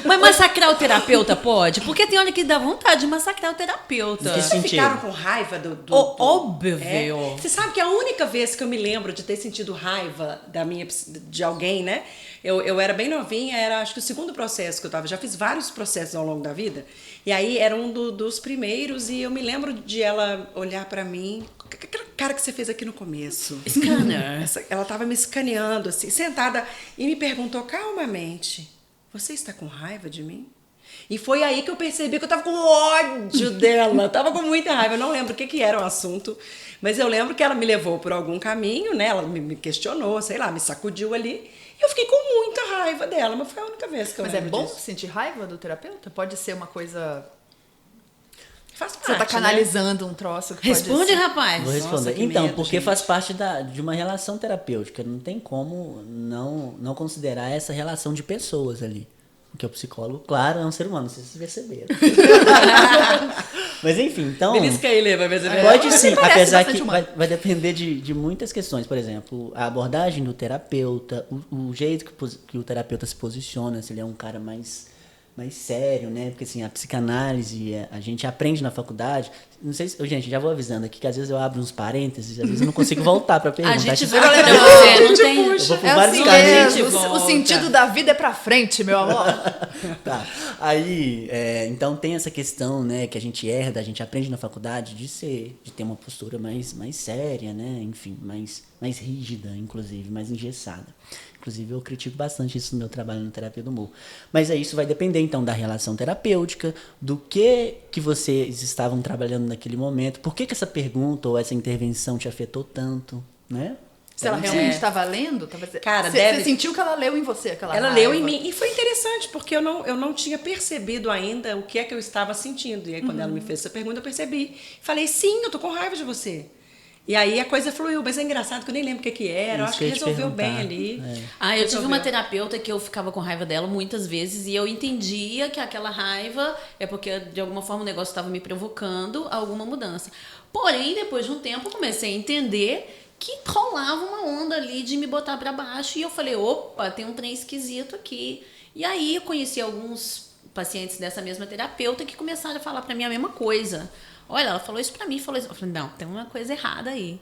Mas massacrar o terapeuta pode? Porque tem hora que dá vontade de massacrar o terapeuta. Vocês ficaram com raiva do... Óbvio. Você sabe que a única vez que eu me lembro de ter sentido raiva de alguém, né? Eu era bem novinha, era acho que o segundo processo que eu tava. Já fiz vários processos ao longo da vida. E aí era um dos primeiros e eu me lembro de ela olhar pra mim... Aquela cara que você fez aqui no começo. Scanner. Ela tava me escaneando assim, sentada, e me perguntou calmamente: você está com raiva de mim? E foi aí que eu percebi que eu tava com ódio dela. Tava com muita raiva. Eu não lembro o que era o assunto, mas eu lembro que ela me levou por algum caminho, né? Ela me questionou, sei lá, me sacudiu ali. E eu fiquei com muita raiva dela, mas foi a única vez que eu lembro disso. Mas é bom sentir raiva do terapeuta? Pode ser uma coisa... Faz parte, Você tá canalizando um troço que Responde, pode ser... rapaz. Vou responder. Nossa, que Então, medo, porque gente. faz parte de uma relação terapêutica. Não tem como não considerar essa relação de pessoas ali. Porque o psicólogo, claro, é um ser humano, vocês perceberam. Mas enfim, então... Belisca aí, Lê, vai ver se Pode sim, parece apesar bastante que humano. vai depender de muitas questões. Por exemplo, a abordagem do terapeuta, o jeito que o terapeuta se posiciona, se ele é um cara mais sério, né? Porque assim, a psicanálise, a gente aprende na faculdade. Não sei se... Gente, já vou avisando aqui que às vezes eu abro uns parênteses, às vezes eu não consigo voltar pra pergunta. A gente Vai vai pra você, não tem... Eu vou por É vários assim caminhos. mesmo, o volta. sentido da vida é pra frente, meu amor. Tá. Aí, então tem essa questão, né, que a gente herda, a gente aprende na faculdade de ter uma postura mais séria, né, enfim, mais rígida, inclusive, mais engessada. Inclusive, eu critico bastante isso no meu trabalho na terapia do humor. Mas isso vai depender, então, da relação terapêutica, do que vocês estavam trabalhando naquele momento, por que essa pergunta ou essa intervenção te afetou tanto, né? Se ela realmente estava lendo, Cara, você sentiu que ela leu em você aquela Ela raiva. leu em mim. E foi interessante, porque eu não tinha percebido ainda o que é que eu estava sentindo. E aí, quando ela me fez essa pergunta, eu percebi. Falei, sim, eu tô com raiva de você. E aí a coisa fluiu, mas é engraçado que eu nem lembro o que era. Eu acho que resolveu bem ali. Eu tive uma terapeuta que eu ficava com raiva dela muitas vezes e eu entendia que aquela raiva é porque de alguma forma o negócio estava me provocando alguma mudança. Porém, depois de um tempo, eu comecei a entender que rolava uma onda ali de me botar pra baixo e eu falei, opa, tem um trem esquisito aqui. E aí eu conheci alguns pacientes dessa mesma terapeuta que começaram a falar pra mim a mesma coisa. Olha, ela falou isso pra mim, falou isso. Eu falei, não, tem uma coisa errada aí.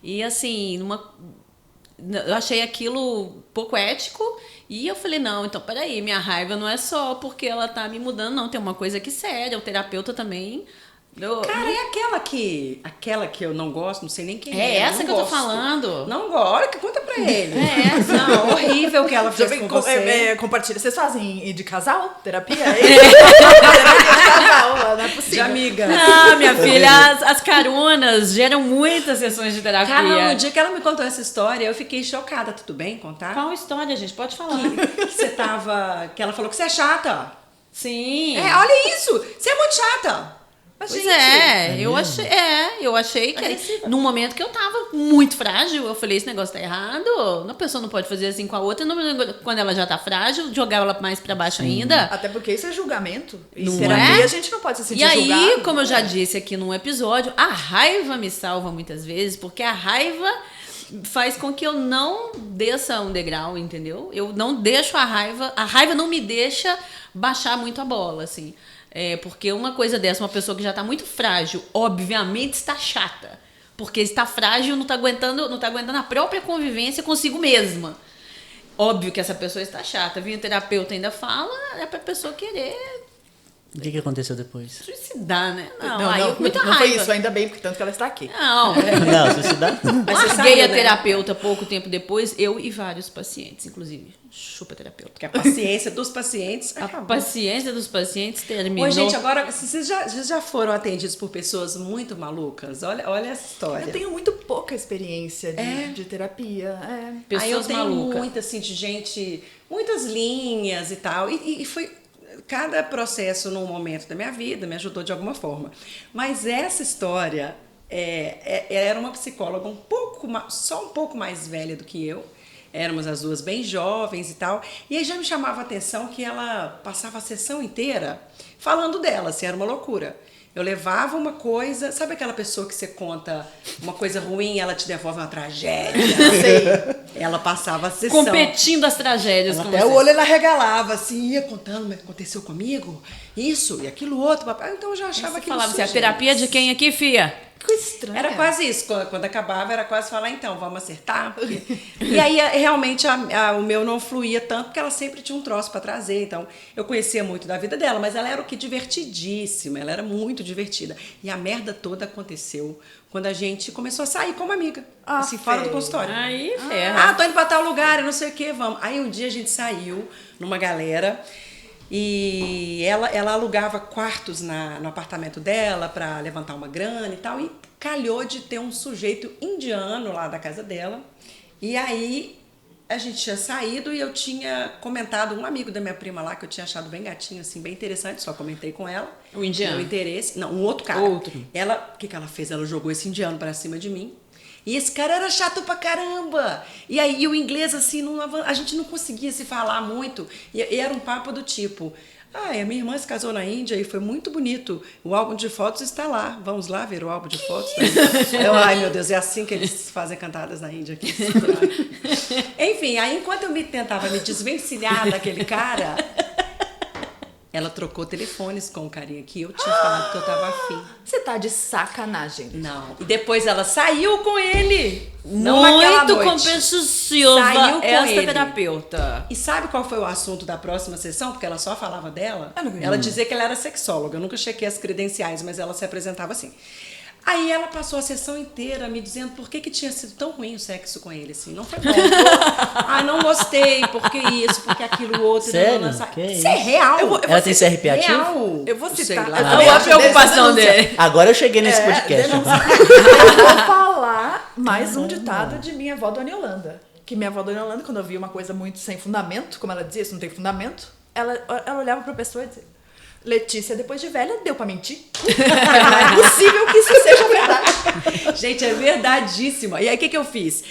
E assim, eu achei aquilo pouco ético e eu falei, não, então peraí, minha raiva não é só porque ela tá me mudando, não, tem uma coisa aqui séria, o terapeuta também... Cara, é aquela que eu não gosto, não sei nem quem É é. essa não que eu tô gosto. falando. Não gosto. Olha, conta pra ele. É essa. Não, horrível que ela fez com você. Compartilha. Vocês fazem de casal? Terapia? Terapia de casal, não é possível. De amiga. Não, minha filha, as caronas geram muitas sessões de terapia. Cara, no dia que ela me contou essa história, eu fiquei chocada. Tudo bem contar? Qual história, gente? Pode falar. Que você tava... Que ela falou que você é chata. Sim. Olha isso. Você é muito chata. Mas, Pois gente, eu achei que num momento que eu tava muito frágil, eu falei, esse negócio tá errado, a pessoa não pode fazer assim com a outra, quando ela já tá frágil, jogar ela mais pra baixo ainda. Até porque isso é julgamento. Em Não terapia é? a gente não pode se sentir E aí, julgado. como eu já disse aqui num episódio, a raiva me salva muitas vezes, porque a raiva faz com que eu não desça um degrau, entendeu? Eu não deixo a raiva não me deixa baixar muito a bola, assim. Porque uma coisa dessa, uma pessoa que já está muito frágil, obviamente está chata. Porque está frágil, não está aguentando a própria convivência consigo mesma. Óbvio que essa pessoa está chata. O terapeuta ainda fala, é para a pessoa querer O que aconteceu depois? suicidar, né? Não, muita não raiva. foi isso, ainda bem, porque tanto que ela está aqui. Não, Não, suicidar? Mas você larguei sabia, a né? terapeuta pouco tempo depois, eu e vários pacientes, inclusive. Chupa terapeuta. Que a paciência dos pacientes A acabou. paciência dos pacientes terminou. Oi, gente, agora, vocês já foram atendidos por pessoas muito malucas? Olha essa história. Eu tenho muito pouca experiência de terapia. Pessoas Aí eu tenho malucas. muita, assim, de gente, muitas linhas e tal. E foi... Cada processo num momento da minha vida me ajudou de alguma forma. Mas essa história era uma psicóloga só um pouco mais velha do que eu. Éramos as duas bem jovens e tal. E aí já me chamava a atenção que ela passava a sessão inteira falando dela, assim, era uma loucura. Eu levava uma coisa, sabe aquela pessoa que você conta uma coisa ruim e ela te devolve uma tragédia? Ela passava a sessão. Competindo as tragédias com Até você. o olho ela regalava, assim, ia contando, mas aconteceu comigo, isso e aquilo outro, papai. Então eu já achava Você aquilo falava assim, a sujeito. terapia de quem aqui, fia? Que coisa estranha. Era quase isso, quando acabava era quase falar, então, vamos acertar. E aí, realmente, o meu não fluía tanto, porque ela sempre tinha um troço para trazer. Então, eu conhecia muito da vida dela, mas ela era o que divertidíssima, ela era muito divertida. E a merda toda aconteceu quando a gente começou a sair como amiga, assim, fora do consultório. Aí, ferra. Ah, tô indo pra tal lugar, eu não sei o que, vamos. Aí um dia a gente saiu numa galera e ela alugava quartos no apartamento dela para levantar uma grana e tal. E calhou de ter um sujeito indiano lá da casa dela. E aí a gente tinha saído e eu tinha comentado um amigo da minha prima lá que eu tinha achado bem gatinho, assim, bem interessante. Só comentei com ela. O indiano? Meu interesse. Não, um outro cara. Outro. Ela, o que ela fez? Ela jogou esse indiano pra cima de mim. E esse cara era chato pra caramba. E aí o inglês, assim, a gente não conseguia se falar muito. E era um papo do tipo... Ah, a minha irmã se casou na Índia e foi muito bonito. O álbum de fotos está lá. Vamos lá ver o álbum de fotos? Ai, meu Deus, é assim que eles fazem cantadas na Índia aqui. Enfim, aí enquanto eu tentava me desvencilhar daquele cara... Ela trocou telefones com o carinha que eu tinha falado que eu tava afim. Você tá de sacanagem. Não. E depois ela saiu com ele. Não naquela Muito noite. competitiva Saiu com esta ele. terapeuta. E sabe qual foi o assunto da próxima sessão? Porque ela só falava dela. Eu não acredito. Ela dizia que ela era sexóloga. Eu nunca chequei as credenciais, mas ela se apresentava assim. Aí ela passou a sessão inteira me dizendo por que tinha sido tão ruim o sexo com ele, assim. Não foi bom. Não gostei, porque isso, porque aquilo outro. Sério? Não, Que isso é real. Ela tem CRP ativo? Real. Eu vou Sei citar. lá. Eu Olha a preocupação dele. Agora eu cheguei nesse podcast. Eu vou falar mais um ditado de minha avó Dona Yolanda. Que minha avó Dona Yolanda, quando eu via uma coisa muito sem fundamento, como ela dizia, isso não tem fundamento, ela olhava pra pessoa e dizia: Letícia, depois de velha, deu pra mentir. Não é possível que isso seja verdade. Gente, é verdadíssima. E aí, o que eu fiz?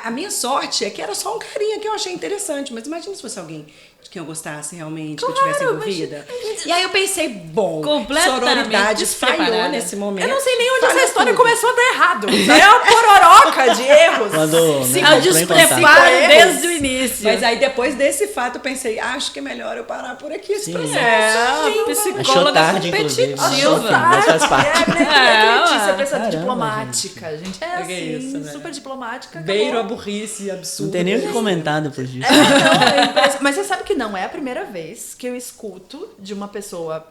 A minha sorte é que era só um carinha que eu achei interessante. Mas imagina se fosse alguém de quem eu gostasse realmente, que eu tivesse envolvida. E aí eu pensei, bom, Completamente sororidade falhou despreparada. nesse momento. Eu não sei nem onde Falhou essa história tudo. começou a dar errado. Isso aí é uma pororoca de erros. Quando, É né, o entrou em despreparo contato. desde o início. Mas aí, depois desse fato, eu pensei, acho que é melhor eu parar por aqui esse Sim. processo. a Achou psicóloga tarde, inclusive. Achou competitiva. tarde, mas faz parte. Letícia, É, pessoa caramba, diplomática, gente. É Que assim, é isso, né? super diplomática. Beiro a acabou. burrice absurda. Não tem nem o que comentar depois disso. Mas você sabe que não é a primeira vez que eu escuto de uma pessoa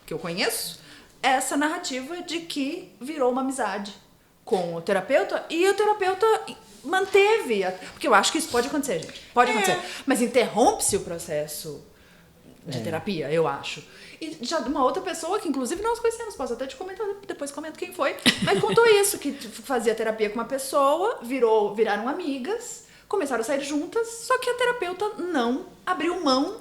que eu conheço essa narrativa de que virou uma amizade com o terapeuta e o terapeuta manteve. Porque eu acho que isso pode acontecer, gente. Pode acontecer. Mas interrompe-se o processo de terapia, eu acho. E já uma outra pessoa, que inclusive nós conhecemos, posso até te comentar, depois comento quem foi, mas contou isso, que fazia terapia com uma pessoa, viraram amigas, começaram a sair juntas, só que a terapeuta não abriu mão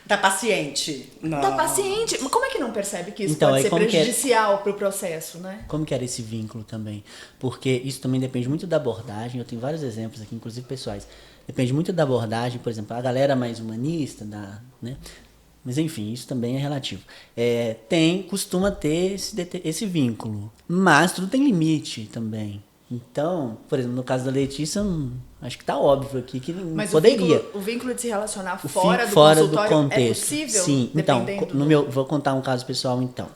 Da paciente. Não. da paciente. Mas como é que não percebe que isso Então, pode aí ser como que é? prejudicial pro processo, né? Como que era esse vínculo também? Porque isso também depende muito da abordagem. Eu tenho vários exemplos aqui, inclusive pessoais. Depende muito da abordagem, por exemplo, a galera mais humanista, né? Mas enfim, isso também é relativo. Costuma ter esse vínculo. Mas tudo tem limite também. Então, por exemplo, no caso da Letícia, acho que tá óbvio aqui que não Mas poderia. o vínculo de se relacionar O fora do fora consultório contexto. é possível? Sim, então, dependendo vou contar um caso pessoal então.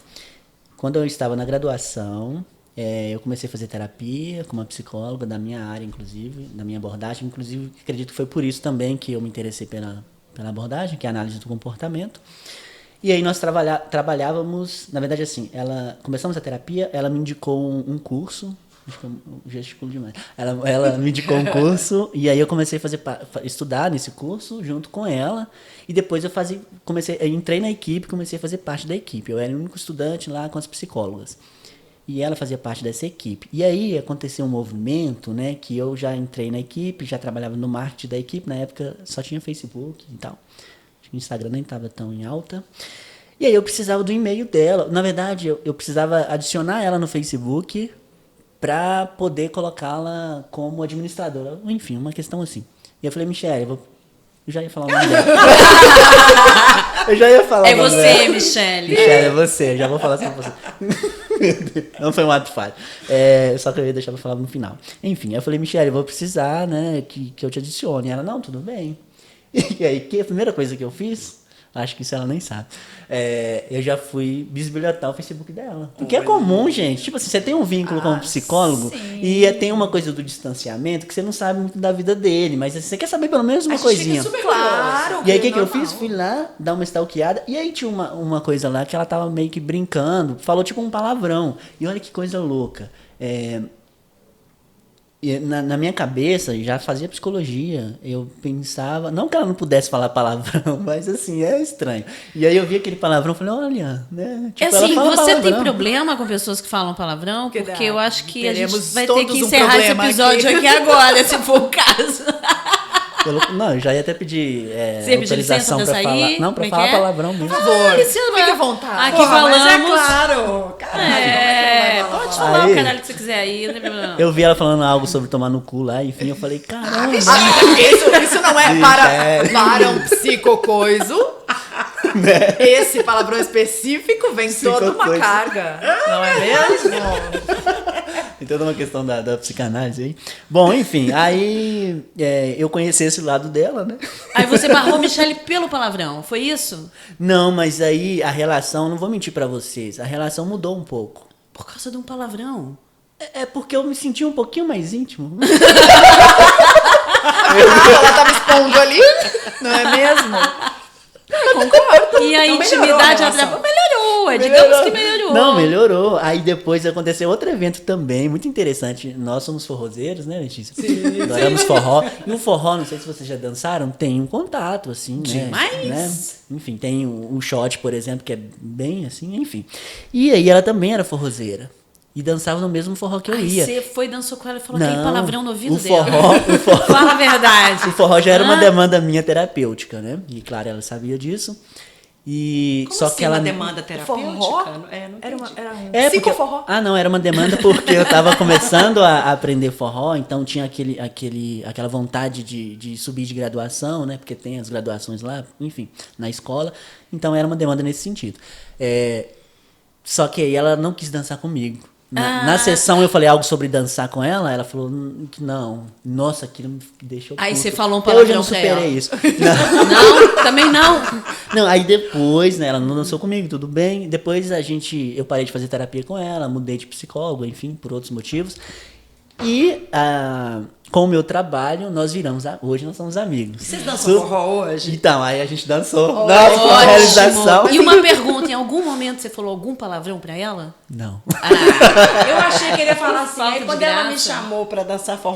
Quando eu estava na graduação, eu comecei a fazer terapia com uma psicóloga da minha área, inclusive, da minha abordagem. Inclusive, acredito que foi por isso também que eu me interessei pela abordagem, que é a análise do comportamento. E aí nós trabalhávamos, na verdade assim, começamos a terapia, ela me indicou um curso. Acho que eu gesticulo demais. Ela me indicou um curso e aí eu comecei a estudar nesse curso junto com ela. E depois eu entrei na equipe, comecei a fazer parte da equipe. Eu era o único estudante lá com as psicólogas. E ela fazia parte dessa equipe. E aí aconteceu um movimento, né, que eu já entrei na equipe, já trabalhava no marketing da equipe. Na época só tinha Facebook e tal. Acho que o Instagram nem estava tão em alta. E aí eu precisava do e-mail dela. Na verdade, eu precisava adicionar ela no Facebook para poder colocá-la como administradora. Enfim, uma questão assim. E eu falei, Michele, eu já ia falar o nome dela. Eu já ia falar. É o nome você, dela. Michele. Michele, é você. Já vou falar sobre você. Não foi um ato falho. Só que eu ia deixar pra falar no final. Enfim, aí eu falei, Michele, eu vou precisar, né, que eu te adicione. Ela, não, tudo bem. E aí, a primeira coisa que eu fiz, acho que isso ela nem sabe, eu já fui bisbilhotar o Facebook dela. Porque é comum, gente. Tipo assim, você tem um vínculo com um psicólogo e tem uma coisa do distanciamento que você não sabe muito da vida dele, mas assim, você quer saber pelo menos uma coisinha. Claro. E aí, o que eu normal. fiz? Fui lá, dar uma stalkeada. E aí tinha uma coisa lá que ela tava meio que brincando. Falou tipo um palavrão. E olha que coisa louca. E na minha cabeça, já fazia psicologia. Eu pensava... Não que ela não pudesse falar palavrão, mas assim, é estranho. E aí eu vi aquele palavrão e falei, olha, né? Tipo, Assim, ela fala você tem palavrão. problema com pessoas que falam palavrão? Que Porque dá. eu acho que a gente Teremos vai ter todos que um encerrar esse problema episódio aqui. aqui agora, se for o caso. Não, eu já ia até pedir Você pediu licença autorização pra pra sair? falar. Não, pra Como é falar que é? palavrão mesmo. Por favor, Luciana, fique à vontade. Aqui Porra, falamos. mas é claro. Caralho, Pode falar Aí- o caralho que você quiser aí, não tem problema. Eu vi ela falando algo sobre tomar no cu lá, enfim, eu falei, caramba. Isso não é Michele. para um psicocoiso. Esse palavrão específico vem toda uma Psicocoiso. carga. Não é mesmo? Tem toda uma questão da psicanálise aí. Bom, enfim, aí eu conheci esse lado dela, né? Aí você barrou Michele pelo palavrão, foi isso? Não, mas aí a relação, não vou mentir pra vocês, a relação mudou um pouco. Por causa de um palavrão. É porque eu me senti um pouquinho mais íntimo. Ela tava expondo ali, não é mesmo? Concordo. E a Então intimidade melhorou, digamos que melhorou. Não, melhorou. Aí depois aconteceu outro evento também, muito interessante. Nós somos forrozeiros, né, Letícia? Sim. Adoramos forró. E o forró, não sei se vocês já dançaram, tem um contato, assim, né? Demais. Né? Enfim, tem um shot, por exemplo, que é bem assim, enfim. E aí ela também era forrozeira. E dançava no mesmo forró que eu Aí ia. você foi, dançou com ela e falou Não, aquele palavrão no ouvido o dela. forró- Fala a verdade. O forró já era uma demanda minha terapêutica, né? E claro, ela sabia disso. E Como só assim que ela uma demanda terapêutica? Forró? Não Era entendi. um psicoforró. Não, era uma demanda porque eu tava começando a aprender forró, então tinha aquela vontade de subir de graduação, né? Porque tem as graduações lá, enfim, na escola. Então era uma demanda nesse sentido. Só que aí ela não quis dançar comigo. Na sessão eu falei algo sobre dançar com ela, ela falou que não. Nossa, aquilo me deixou Aí puto. você falou um Até hoje eu não palavrão pra superei ela. isso. Não. Não, também não. Não, aí depois, né, ela não dançou comigo, tudo bem. Depois eu parei de fazer terapia com ela, mudei de psicólogo, enfim, por outros motivos. E com o meu trabalho, nós viramos, hoje nós somos amigos. Vocês dançam forró hoje? Então, aí a gente dançou. Nossa, foi uma realização. E uma pergunta, em algum momento você falou algum palavrão pra ela? Não. Eu achei que ele ia falar assim. Falta Aí de quando ela me graça. chamou pra dançar forró,